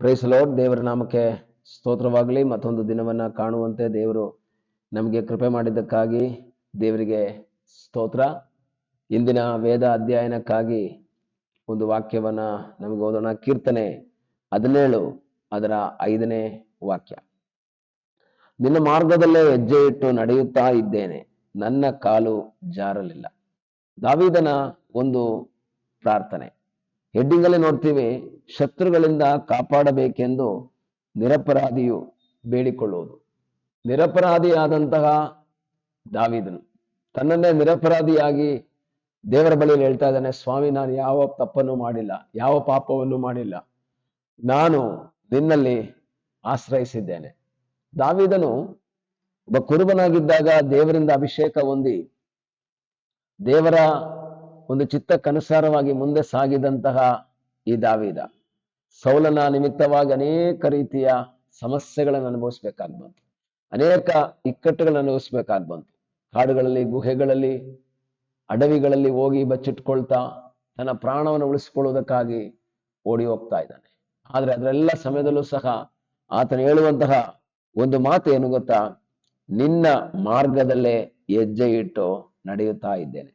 Price lord. ದೇವರ ನಾಮಕ್ಕೆ ಸ್ತೋತ್ರವಾಗಲಿ. ಮತ್ತೊಂದು ದಿನವನ್ನ ಕಾಣುವಂತೆ ದೇವರು ನಮಗೆ ಕೃಪೆ ಮಾಡಿದ್ದಕ್ಕಾಗಿ ದೇವರಿಗೆ ಸ್ತೋತ್ರ. ಇಂದಿನ ವೇದ ಅಧ್ಯಯನಕ್ಕಾಗಿ ಒಂದು ವಾಕ್ಯವನ್ನ ನಮಗೆ ಓದೋಣ. ಕೀರ್ತನೆ 17 ಅದರ 5ನೇ ವಾಕ್ಯ. ನಿನ್ನ ಮಾರ್ಗದಲ್ಲೇ ಹೆಜ್ಜೆ ಇಟ್ಟು ನಡೆಯುತ್ತಾ ಇದ್ದೇನೆ, ನನ್ನ ಕಾಲು ಜಾರಲಿಲ್ಲ. ದಾವೀದನ ಒಂದು ಪ್ರಾರ್ಥನೆ. ಹೆಡ್ಡಿಂಗ್ ಅಲ್ಲಿ ನೋಡ್ತೀವಿ, ಶತ್ರುಗಳಿಂದ ಕಾಪಾಡಬೇಕೆಂದು ನಿರಪರಾಧಿಯು ಬೇಡಿಕೊಳ್ಳುವುದು. ನಿರಪರಾಧಿಯಾದಂತಹ ದಾವೀದನು ತನ್ನನ್ನೇ ನಿರಪರಾಧಿಯಾಗಿ ದೇವರ ಬಳಿಯಲ್ಲಿ ಹೇಳ್ತಾ ಇದ್ದಾನೆ, ಸ್ವಾಮಿ, ನಾನು ಯಾವ ತಪ್ಪನ್ನು ಮಾಡಿಲ್ಲ, ಯಾವ ಪಾಪವನ್ನು ಮಾಡಿಲ್ಲ, ನಾನು ನಿನ್ನಲ್ಲಿ ಆಶ್ರಯಿಸಿದ್ದೇನೆ. ದಾವೀದನು ಒಬ್ಬ ಕುರುಬನಾಗಿದ್ದಾಗ ದೇವರಿಂದ ಅಭಿಷೇಕ ಹೊಂದಿ ದೇವರ ಒಂದು ಚಿತ್ತಕ್ಕನುಸಾರವಾಗಿ ಮುಂದೆ ಸಾಗಿದಂತಹ ಈ ದಾವೀದ ಸೌಲನ ನಿಮಿತ್ತವಾಗಿ ಅನೇಕ ರೀತಿಯ ಸಮಸ್ಯೆಗಳನ್ನು ಅನುಭವಿಸ್ಬೇಕಾಗಿ ಬಂತು, ಅನೇಕ ಇಕ್ಕಟ್ಟುಗಳನ್ನು ಅನುಭವಿಸ್ಬೇಕಾಗಿ ಬಂತು. ಕಾಡುಗಳಲ್ಲಿ, ಗುಹೆಗಳಲ್ಲಿ, ಅಡವಿಗಳಲ್ಲಿ ಹೋಗಿ ಬಚ್ಚಿಟ್ಕೊಳ್ತಾ ತನ್ನ ಪ್ರಾಣವನ್ನು ಉಳಿಸಿಕೊಳ್ಳುವುದಕ್ಕಾಗಿ ಓಡಿ ಹೋಗ್ತಾ ಇದ್ದಾನೆ. ಆದ್ರೆ ಅದರೆಲ್ಲ ಸಮಯದಲ್ಲೂ ಸಹ ಆತನು ಹೇಳುವಂತಹ ಒಂದು ಮಾತು ಏನು ಗೊತ್ತಾ? ನಿನ್ನ ಮಾರ್ಗದಲ್ಲೇ ಹೆಜ್ಜೆ ಇಟ್ಟು ನಡೆಯುತ್ತಾ ಇದ್ದೇನೆ.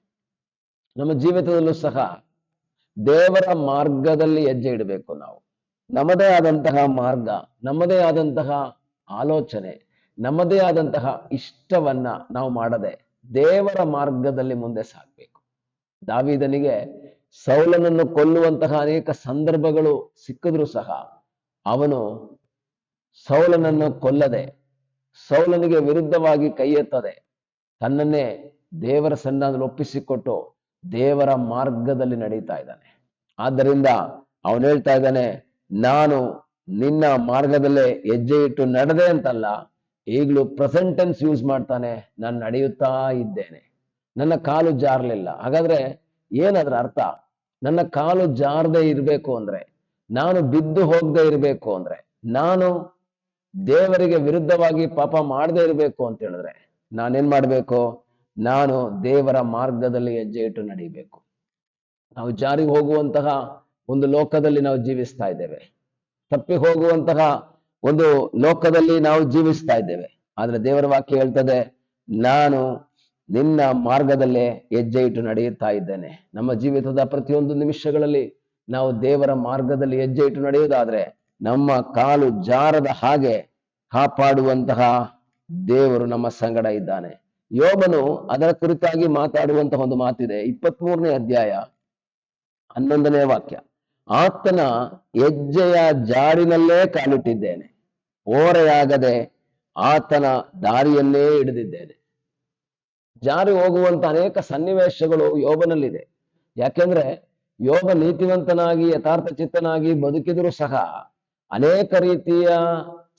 ನಮ್ಮ ಜೀವಿತದಲ್ಲೂ ಸಹ ದೇವರ ಮಾರ್ಗದಲ್ಲಿ ಹೆಜ್ಜೆ ಇಡಬೇಕು. ನಾವು ನಮ್ಮದೇ ಆದಂತಹ ಮಾರ್ಗ, ನಮ್ಮದೇ ಆದಂತಹ ಆಲೋಚನೆ, ನಮ್ಮದೇ ಆದಂತಹ ಇಷ್ಟವನ್ನ ನಾವು ಮಾಡದೆ ದೇವರ ಮಾರ್ಗದಲ್ಲಿ ಮುಂದೆ ಸಾಗಬೇಕು. ದಾವೀದನಿಗೆ ಸೌಲನನ್ನು ಕೊಲ್ಲುವಂತಹ ಅನೇಕ ಸಂದರ್ಭಗಳು ಸಿಕ್ಕಿದ್ರೂ ಸಹ ಅವನು ಸೌಲನನ್ನು ಕೊಲ್ಲದೆ, ಸೌಲನಿಗೆ ವಿರುದ್ಧವಾಗಿ ಕೈ ಎತ್ತದೆ ತನ್ನನ್ನೇ ದೇವರ ಸನ್ನಿಧಾನದಲ್ಲಿ ಒಪ್ಪಿಸಿಕೊಟ್ಟು ದೇವರ ಮಾರ್ಗದಲ್ಲಿ ನಡೀತಾ ಇದ್ದಾನೆ. ಆದ್ದರಿಂದ ಅವನು ಹೇಳ್ತಾ ಇದ್ದಾನೆ, ನಾನು ನಿನ್ನ ಮಾರ್ಗದಲ್ಲೇ ಹೆಜ್ಜೆ ಇಟ್ಟು ನಡೆದೆ ಅಂತಲ್ಲ, ಈಗಲೂ ಪ್ರೆಸೆಂಟ್ ಟೆನ್ಸ್ ಯೂಸ್ ಮಾಡ್ತಾನೆ. ನಾನು ನಡೆಯುತ್ತಾ ಇದ್ದೇನೆ, ನನ್ನ ಕಾಲು ಜಾರಲಿಲ್ಲ. ಹಾಗಾದ್ರೆ ಏನದ್ರ ಅರ್ಥ? ನನ್ನ ಕಾಲು ಜಾರದೆ ಇರಬೇಕು ಅಂದ್ರೆ, ನಾನು ಬಿದ್ದು ಹೋಗದೆ ಇರಬೇಕು ಅಂದ್ರೆ, ನಾನು ದೇವರಿಗೆ ವಿರುದ್ಧವಾಗಿ ಪಾಪ ಮಾಡದೆ ಇರಬೇಕು ಅಂತ ಹೇಳಿದ್ರೆ ನಾನೇನ್ ಮಾಡ್ಬೇಕು? ನಾನು ದೇವರ ಮಾರ್ಗದಲ್ಲಿ ಹೆಜ್ಜೆ ಇಟ್ಟು ನಡೀಬೇಕು. ನಾವು ಜಾರಿ ಹೋಗುವಂತಹ ಒಂದು ಲೋಕದಲ್ಲಿ ನಾವು ಜೀವಿಸ್ತಾ ಇದ್ದೇವೆ, ತಪ್ಪಿ ಹೋಗುವಂತಹ ಒಂದು ಲೋಕದಲ್ಲಿ ನಾವು ಜೀವಿಸ್ತಾ ಇದ್ದೇವೆ. ಆದ್ರೆ ದೇವರ ವಾಕ್ಯ ಹೇಳ್ತದೆ, ನಾನು ನಿನ್ನ ಮಾರ್ಗದಲ್ಲೇ ಹೆಜ್ಜೆ ಇಟ್ಟು ನಡೆಯುತ್ತಾ ಇದ್ದೇನೆ. ನಮ್ಮ ಜೀವಿತದ ಪ್ರತಿಯೊಂದು ನಿಮಿಷಗಳಲ್ಲಿ ನಾವು ದೇವರ ಮಾರ್ಗದಲ್ಲಿ ಹೆಜ್ಜೆ ಇಟ್ಟು ನಡೆಯುವುದಾದ್ರೆ ನಮ್ಮ ಕಾಲು ಜಾರದ ಹಾಗೆ ಕಾಪಾಡುವಂತಹ ದೇವರು ನಮ್ಮ ಸಂಗಡ ಇದ್ದಾನೆ. ಯೋಬನು ಅದರ ಕುರಿತಾಗಿ ಮಾತಾಡುವಂತಹ ಒಂದು ಮಾತಿದೆ. 23ನೇ ಅಧ್ಯಾಯ 11ನೇ ವಾಕ್ಯ. ಆತನ ಹೆಜ್ಜೆಯ ಜಾಡಿನಲ್ಲೇ ಕಾಲಿಟ್ಟಿದ್ದೇನೆ, ಓರೆಯಾಗದೆ ಆತನ ದಾರಿಯನ್ನೇ ಹಿಡಿದಿದ್ದೇನೆ. ಜಾರಿ ಹೋಗುವಂತ ಅನೇಕ ಸನ್ನಿವೇಶಗಳು ಯೋಬನಲ್ಲಿದೆ. ಯಾಕೆಂದ್ರೆ ಯೋಬ ನೀತಿವಂತನಾಗಿ ಯಥಾರ್ಥ ಚಿತ್ತನಾಗಿ ಬದುಕಿದರೂ ಸಹ ಅನೇಕ ರೀತಿಯ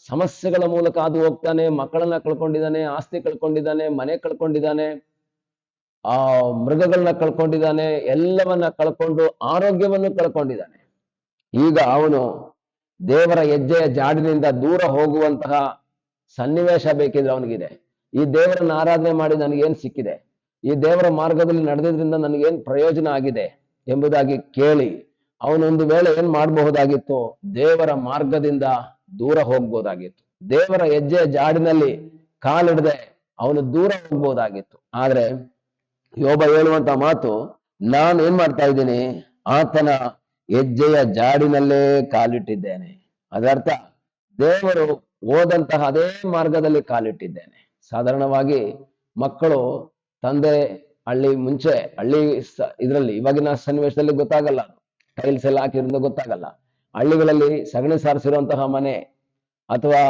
ಸಮಸ್ಯೆಗಳ ಮೂಲಕ ಅದು ಹೋಗ್ತಾನೆ. ಮಕ್ಕಳನ್ನ ಕಳ್ಕೊಂಡಿದ್ದಾನೆ, ಆಸ್ತಿ ಕಳ್ಕೊಂಡಿದ್ದಾನೆ, ಮನೆ ಕಳ್ಕೊಂಡಿದ್ದಾನೆ, ಮೃಗಗಳನ್ನ ಕಳ್ಕೊಂಡಿದ್ದಾನೆ, ಎಲ್ಲವನ್ನ ಕಳ್ಕೊಂಡು ಆರೋಗ್ಯವನ್ನು ಕಳ್ಕೊಂಡಿದ್ದಾನೆ. ಈಗ ಅವನು ದೇವರ ಹೆಜ್ಜೆಯ ಜಾಡಿನಿಂದ ದೂರ ಹೋಗುವಂತಹ ಸನ್ನಿವೇಶ ಬೇಕಿದ್ರೆ ಅವನಿಗಿದೆ. ಈ ದೇವರನ್ನ ಆರಾಧನೆ ಮಾಡಿ ನನಗೇನ್ ಸಿಕ್ಕಿದೆ, ಈ ದೇವರ ಮಾರ್ಗದಲ್ಲಿ ನಡೆದಿದ್ರಿಂದ ನನಗೇನ್ ಪ್ರಯೋಜನ ಆಗಿದೆ ಎಂಬುದಾಗಿ ಕೇಳಿ ಅವನೊಂದು ವೇಳೆ ಏನ್ ಮಾಡಬಹುದಾಗಿತ್ತು? ದೇವರ ಮಾರ್ಗದಿಂದ ದೂರ ಹೋಗ್ಬೋದಾಗಿತ್ತು. ದೇವರ ಹೆಜ್ಜೆಯ ಜಾಡಿನಲ್ಲಿ ಕಾಲಿಡದೆ ಅವನು ದೂರ ಹೋಗ್ಬೋದಾಗಿತ್ತು. ಆದ್ರೆ ಯೋಬ ಹೇಳುವಂತ ಮಾತು, ನಾನು ಏನ್ ಮಾಡ್ತಾ ಇದ್ದೀನಿ? ಆತನ ಹೆಜ್ಜೆಯ ಜಾಡಿನಲ್ಲೇ ಕಾಲಿಟ್ಟಿದ್ದೇನೆ. ಅದರ್ಥ ದೇವರು ಹೋದಂತಹ ಅದೇ ಮಾರ್ಗದಲ್ಲಿ ಕಾಲಿಟ್ಟಿದ್ದೇನೆ. ಸಾಧಾರಣವಾಗಿ ಮಕ್ಕಳು ತಂದೆ ಮುಂಚೆ ಹಳ್ಳಿ ಇದರಲ್ಲಿ ಇವಾಗಿನ ಸನ್ನಿವೇಶದಲ್ಲಿ ಗೊತ್ತಾಗಲ್ಲ, ಟೈಲ್ಸ್ ಎಲ್ಲ ಹಾಕಿರೋದ್ರಿಂದ ಗೊತ್ತಾಗಲ್ಲ. ಹಳ್ಳಿಗಳಲ್ಲಿ ಸಗಣಿ ಸಾರಿಸಿರುವಂತಹ ಮನೆ ಅಥವಾ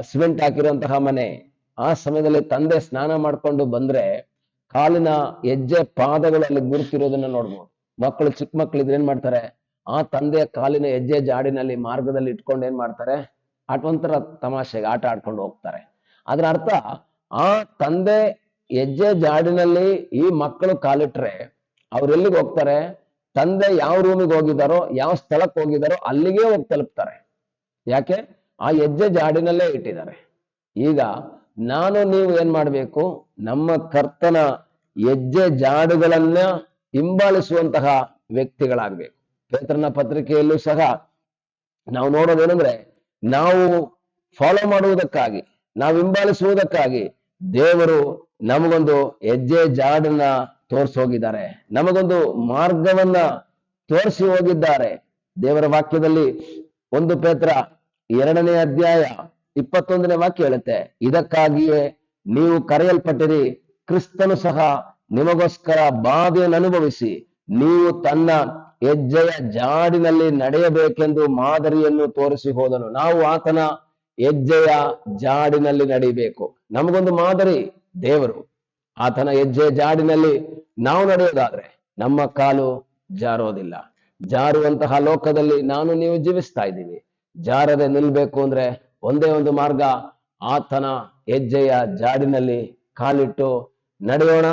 ಸಿಮೆಂಟ್ ಹಾಕಿರುವಂತಹ ಮನೆ, ಆ ಸಮಯದಲ್ಲಿ ತಂದೆ ಸ್ನಾನ ಮಾಡ್ಕೊಂಡು ಬಂದ್ರೆ ಕಾಲಿನ ಹೆಜ್ಜೆ ಪಾದಗಳಲ್ಲಿ ಗುರುತಿರೋದನ್ನ ನೋಡ್ಬೋದು. ಮಕ್ಕಳು, ಚಿಕ್ಕ ಮಕ್ಕಳು ಇದ್ರೆ ಏನ್ ಮಾಡ್ತಾರೆ? ಆ ತಂದೆಯ ಕಾಲಿನ ಹೆಜ್ಜೆ ಜಾಡಿನಲ್ಲಿ ಮಾರ್ಗದಲ್ಲಿ ಇಟ್ಕೊಂಡು ಏನ್ ಮಾಡ್ತಾರೆ? ಒಂಥರ ತಮಾಷೆಗೆ ಆಟ ಆಡ್ಕೊಂಡು ಹೋಗ್ತಾರೆ. ಅದ್ರ ಅರ್ಥ, ಆ ತಂದೆ ಹೆಜ್ಜೆ ಜಾಡಿನಲ್ಲಿ ಈ ಮಕ್ಕಳು ಕಾಲಿಟ್ರೆ ಅವ್ರೆಲ್ಲಿಗೆ ಹೋಗ್ತಾರೆ? ತಂದೆ ಯಾವ ರೂಮಿಗೆ ಹೋಗಿದ್ದಾರೋ, ಯಾವ ಸ್ಥಳಕ್ಕೆ ಹೋಗಿದ್ದಾರೋ ಅಲ್ಲಿಗೆ ಹೋಗಿ ತಲುಪ್ತಾರೆ. ಯಾಕೆ? ಆ ಹೆಜ್ಜೆ ಜಾಡಿನಲ್ಲೇ ಇಟ್ಟಿದ್ದಾರೆ. ಈಗ ನಾನು ನೀವು ಏನ್ ಮಾಡ್ಬೇಕು? ನಮ್ಮ ಕರ್ತನ ಹೆಜ್ಜೆ ಜಾಡುಗಳನ್ನ ಹಿಂಬಾಲಿಸುವಂತಹ ವ್ಯಕ್ತಿಗಳಾಗ್ಬೇಕು. ಪೇತ್ರನ ಪತ್ರಿಕೆಯಲ್ಲೂ ಸಹ ನಾವು ನೋಡೋದೇನೆಂದ್ರೆ, ನಾವು ಫಾಲೋ ಮಾಡುವುದಕ್ಕಾಗಿ, ನಾವು ಹಿಂಬಾಲಿಸುವುದಕ್ಕಾಗಿ ದೇವರು ನಮಗೊಂದು ಹೆಜ್ಜೆ ಜಾಡನ್ನ ತೋರಿಸಿ ಹೋಗಿದ್ದಾರೆ, ನಮಗೊಂದು ಮಾರ್ಗವನ್ನ ತೋರಿಸಿ ಹೋಗಿದ್ದಾರೆ. ದೇವರ ವಾಕ್ಯದಲ್ಲಿ 1 ಪೇತ್ರ 2ನೇ ಅಧ್ಯಾಯ 21ನೇ ವಾಕ್ಯ ಹೇಳುತ್ತೆ, ಇದಕ್ಕಾಗಿಯೇ ನೀವು ಕರೆಯಲ್ಪಟ್ಟಿರಿ, ಕ್ರಿಸ್ತನು ಸಹ ನಿಮಗೋಸ್ಕರ ಬಾಧೆಯನ್ನು ಅನುಭವಿಸಿ ನೀವು ತನ್ನ ಹೆಜ್ಜೆಯ ಜಾಡಿನಲ್ಲಿ ನಡೆಯಬೇಕೆಂದು ಮಾದರಿಯನ್ನು ತೋರಿಸಿ ಹೋದನು. ನಾವು ಆತನ ಹೆಜ್ಜೆಯ ಜಾಡಿನಲ್ಲಿ ನಡಿಬೇಕು. ನಮಗೊಂದು ಮಾದರಿ ದೇವರು. ಆತನ ಹೆಜ್ಜೆಯ ಜಾಡಿನಲ್ಲಿ ನಾವು ನಡೆಯೋದಾದ್ರೆ ನಮ್ಮ ಕಾಲು ಜಾರೋದಿಲ್ಲ. ಜಾರುವಂತಹ ಲೋಕದಲ್ಲಿ ನಾನು ನೀವು ಜೀವಿಸ್ತಾ ಇದ್ದೀವಿ. ಜಾರದೆ ನಿಲ್ಬೇಕು ಅಂದ್ರೆ ಒಂದೇ ಒಂದು ಮಾರ್ಗ, ಆತನ ಹೆಜ್ಜೆಯ ಜಾಡಿನಲ್ಲಿ ಕಾಲಿಟ್ಟು ನಡೆಯೋಣ.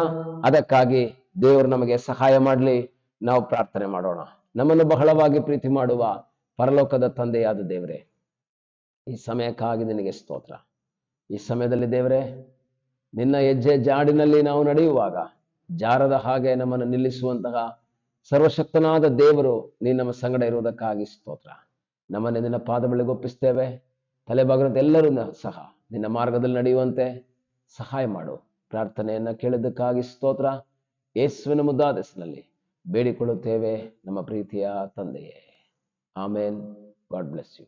ಅದಕ್ಕಾಗಿ ದೇವರು ನಮಗೆ ಸಹಾಯ ಮಾಡಲಿ. ನಾವು ಪ್ರಾರ್ಥನೆ ಮಾಡೋಣ. ನಮ್ಮನ್ನು ಬಹಳವಾಗಿ ಪ್ರೀತಿ ಮಾಡುವ ಪರಲೋಕದ ತಂದೆಯಾದ ದೇವರೇ, ಈ ಸಮಯಕ್ಕಾಗಿ ನಿನಗೆ ಸ್ತೋತ್ರ. ಈ ಸಮಯದಲ್ಲಿ ದೇವರೇ, ನಿನ್ನ ಹೆಜ್ಜೆ ಜಾಡಿನಲ್ಲಿ ನಾವು ನಡೆಯುವಾಗ ಜಾರದ ಹಾಗೆ ನಮ್ಮನ್ನು ನಿಲ್ಲಿಸುವಂತಹ ಸರ್ವಶಕ್ತನಾದ ದೇವರು ನೀನು ನಮ್ಮ ಸಂಗಡ ಇರುವುದಕ್ಕಾಗಿ ಸ್ತೋತ್ರ. ನಮ್ಮನ್ನು ನಿನ್ನ ಪಾದ ಬಳಿಗೆ ಒಪ್ಪಿಸ್ತೇವೆ. ತಲೆಬಾಗದ ಎಲ್ಲರೂ ಸಹ ನಿನ್ನ ಮಾರ್ಗದಲ್ಲಿ ನಡೆಯುವಂತೆ ಸಹಾಯ ಮಾಡು. ಪ್ರಾರ್ಥನೆಯನ್ನ ಕೇಳಿದ್ದಕ್ಕಾಗಿ ಸ್ತೋತ್ರ. ಯೇಸುವಿನ ಮುದ್ದಾದ ಹೆಸರಿನಲ್ಲಿ ಬೇಡಿಕೊಳ್ಳುತ್ತೇವೆ ನಮ್ಮ ಪ್ರೀತಿಯ ತಂದೆಯೇ. ಆಮೇನ್. God bless you.